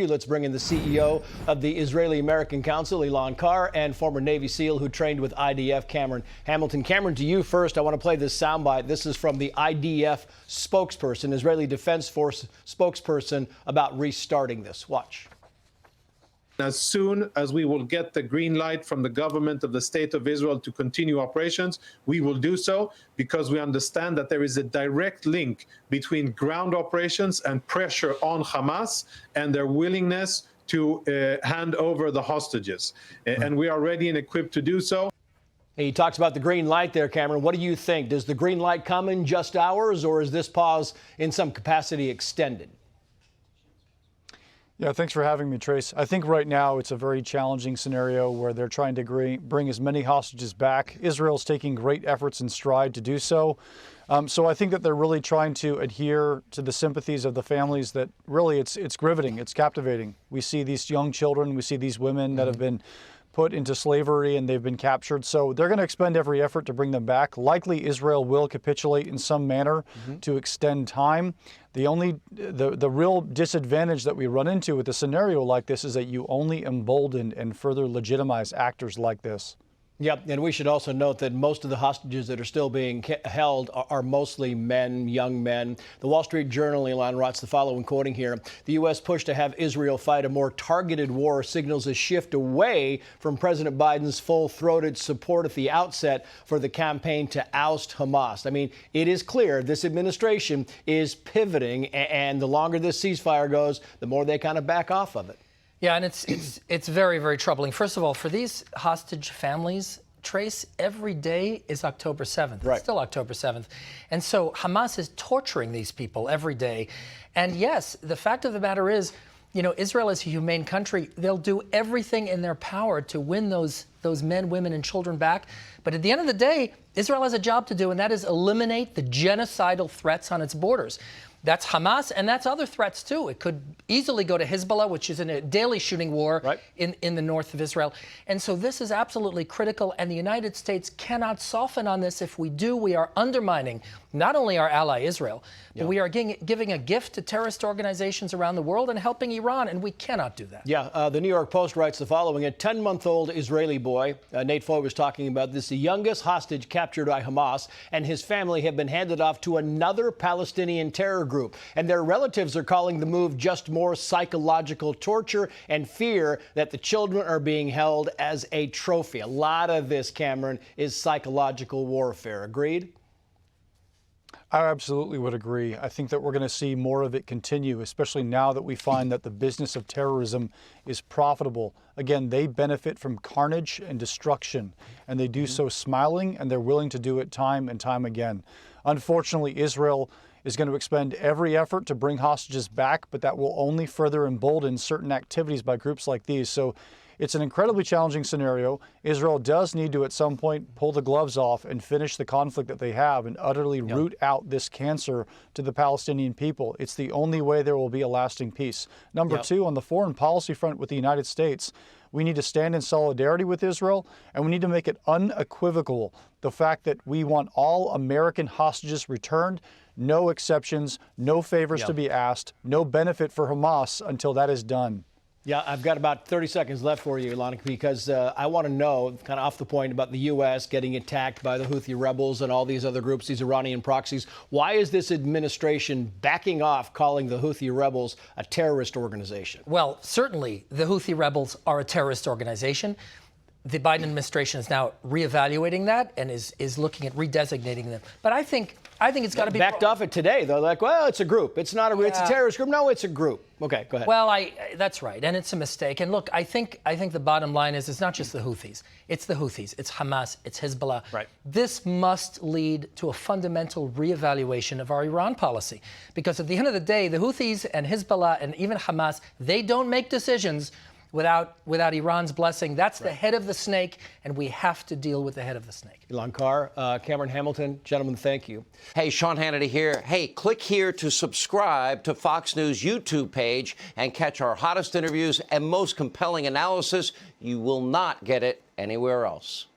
Let's bring in the CEO of the Israeli-American Council, Elan Carr, and former Navy SEAL who trained with IDF, Cameron Hamilton. Cameron, to you first. I want to play this soundbite. This is from the IDF spokesperson, Israeli Defense Force spokesperson, about restarting this. Watch. As soon as we will get the green light from the government of the State of Israel to continue operations, we will do so, because we understand that there is a direct link between ground operations and pressure on Hamas and their willingness to hand over the hostages. And we are ready and equipped to do so. He talks about the green light there, Cameron. What do you think? Does the green light come in just hours, or is this pause in some capacity extended? Yeah, thanks for having me, Trace. I think right now it's a very challenging scenario where they're trying to bring as many hostages back. Israel's taking great efforts in stride to do so. So I think that they're really trying to adhere to the sympathies of the families. That really it's riveting, it's captivating. We see these young children, we see these women that have been put into slavery and they've been captured. So they're going to expend every effort to bring them back. Likely Israel will capitulate in some manner to extend time. The real disadvantage that we run into with a scenario like this is that you only embolden and further legitimize actors like this. Yep, and we should also note that most of the hostages that are still being held are mostly men, young men. The Wall Street Journal, Elan, writes the following, quoting here: the U.S. push to have Israel fight a more targeted war signals a shift away from President Biden's full-throated support at the outset for the campaign to oust Hamas. I mean, it is clear this administration is pivoting, and the longer this ceasefire goes, the more they kind of back off of it. Yeah, and it's very, very troubling. First of all, for these hostage families, Trace, every day is October 7th. Right. It's still October 7th. And so Hamas is torturing these people every day. And yes, the fact of the matter is, you know, Israel is a humane country. They'll do everything in their power to win those men, women, and children back. But at the end of the day, Israel has a job to do, and that is eliminate the genocidal threats on its borders. That's Hamas, and that's other threats, too. It could easily go to Hezbollah, which is in a daily shooting war in the north of Israel. And so this is absolutely critical, and the United States cannot soften on this. If we do, we are undermining not only our ally Israel, but we are giving a gift to terrorist organizations around the world and helping Iran, and we cannot do that. Yeah, the New York Post writes the following: a 10-month-old Israeli boy, Nate Foy was talking about this, the youngest hostage captured by Hamas, and his family have been handed off to another Palestinian terror group. And their relatives are calling the move just more psychological torture and fear that the children are being held as a trophy. A lot of this, Cameron, is psychological warfare. Agreed? I absolutely would agree. I think that we're going to see more of it continue, especially now that we find that the business of terrorism is profitable. Again, they benefit from carnage and destruction, and they do so smiling, and they're willing to do it time and time again. Unfortunately, Israel is going to expend every effort to bring hostages back, but that will only further embolden certain activities by groups like these. So it's an incredibly challenging scenario. Israel does need to, at some point, pull the gloves off and finish the conflict that they have and utterly root out this cancer to the Palestinian people. It's the only way there will be a lasting peace. Number two, on the foreign policy front with the United States, we need to stand in solidarity with Israel, and we need to make it unequivocal the fact that we want all American hostages returned, no exceptions, no favors to be asked, no benefit for Hamas until that is done. Yeah, I've got about 30 seconds left for you, Elan, because I want to know, kind of off the point, about the U.S. getting attacked by the Houthi rebels and all these other groups, these Iranian proxies. Why is this administration backing off calling the Houthi rebels a terrorist organization? Well, certainly the Houthi rebels are a terrorist organization. The Biden administration is now reevaluating that and is looking at redesignating them. But I think it's got to be backed off it today. They're like, well, it's a group. It's not it's a terrorist group. No, it's a group. Okay, go ahead. Well, that's right, and it's a mistake. And look, I think the bottom line is it's not just the Houthis. It's the Houthis. It's Hamas. It's Hezbollah. Right. This must lead to a fundamental reevaluation of our Iran policy, because at the end of the day, the Houthis and Hezbollah and even Hamas, they don't make decisions without Iran's blessing. That's the head of the snake, and we have to deal with the head of the snake. Elan Carr, Cameron Hamilton, gentlemen, thank you. Hey, Sean Hannity here. Hey, click here to subscribe to Fox News YouTube page and catch our hottest interviews and most compelling analysis. You will not get it anywhere else.